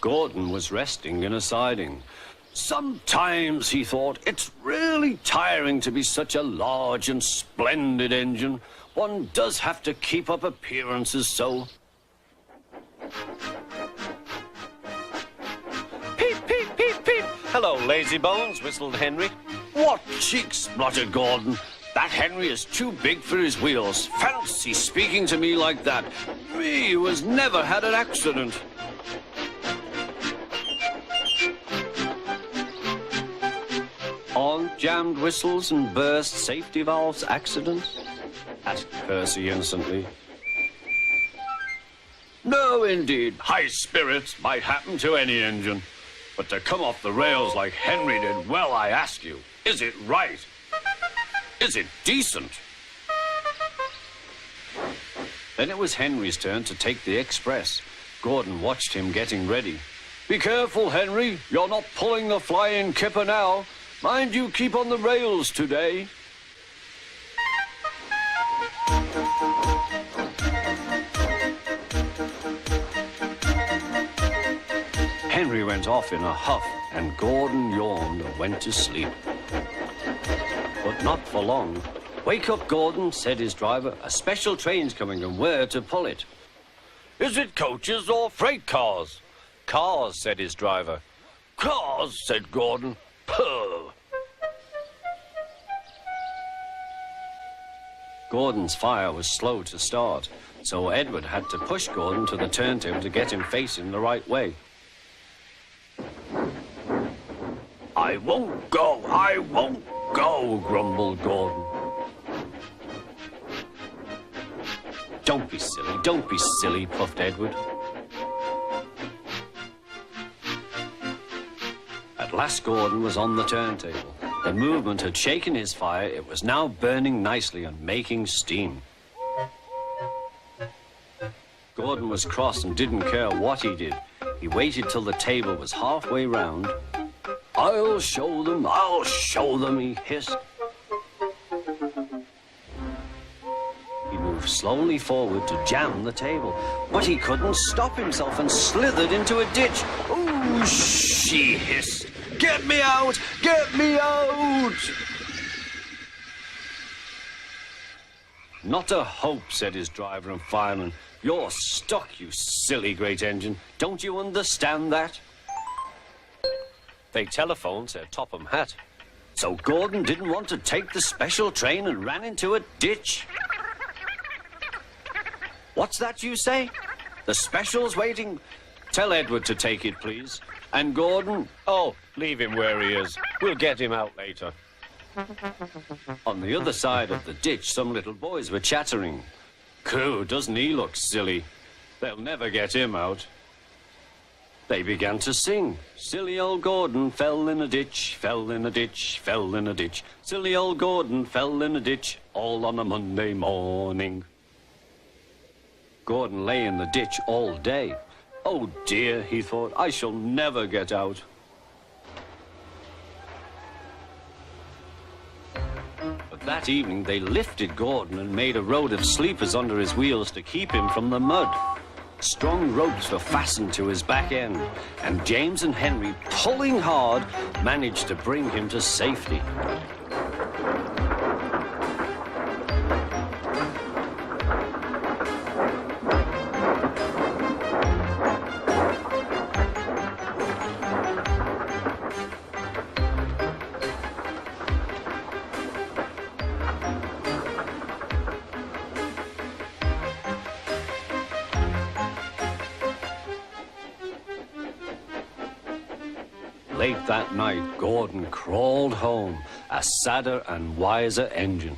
Gordon was resting in a siding. Sometimes, he thought, it's really tiring to be such a large and splendid engine. One does have to keep up appearances so. Peep, peep, peep, peep. Hello, lazy bones, whistled Henry. What cheeks, spluttered Gordon. That Henry is too big for his wheels. Fancy speaking to me like that. Me, who has never had an accident. Aren't jammed whistles and burst safety valves accidents? Asked Percy innocently. No, indeed. High spirits might happen to any engine. But to come off the rails like Henry did, well, I ask you, is it right? Is it decent? Then it was Henry's turn to take the express. Gordon watched him getting ready. Be careful, Henry. You're not pulling the flying kipper now. Mind you keep on the rails today. Henry went off in a huff, and Gordon yawned and went to sleep. But not for long. Wake up, Gordon, said his driver. A special train's coming, and we're to pull it. Is it coaches or freight cars? Cars, said his driver. Cars, said Gordon. Puh. Gordon's fire was slow to start, so Edward had to push Gordon to the turntable to get him facing the right way. I won't go, grumbled Gordon. Don't be silly, puffed Edward. At last Gordon was on the turntable. The movement had shaken his fire. It was now burning nicely and making steam. Gordon was cross and didn't care what he did. He waited till the table was halfway round. I'll show them, he hissed. He moved slowly forward to jam the table, but he couldn't stop himself and slithered into a ditch. Ooh, she hissed. Get me out! Get me out! Not a hope, said his driver and fireman. You're stuck, you silly great engine. Don't you understand that? They telephoned, said Topham Hatt. So Gordon didn't want to take the special train and ran into a ditch. What's that you say? The special's waiting. Tell Edward to take it, please. And Gordon... Oh, leave him where he is. We'll get him out later. On the other side of the ditch, some little boys were chattering. Coo, doesn't he look silly? They'll never get him out. They began to sing. Silly old Gordon fell in a ditch, fell in a ditch, fell in a ditch. Silly old Gordon fell in a ditch, all on a Monday morning. Gordon lay in the ditch all day. Oh dear, he thought, I shall never get out. But that evening they lifted Gordon and made a road of sleepers under his wheels to keep him from the mud. Strong ropes were fastened to his back end, and James and Henry, pulling hard, managed to bring him to safety. Late that night, Gordon crawled home, a sadder and wiser engine.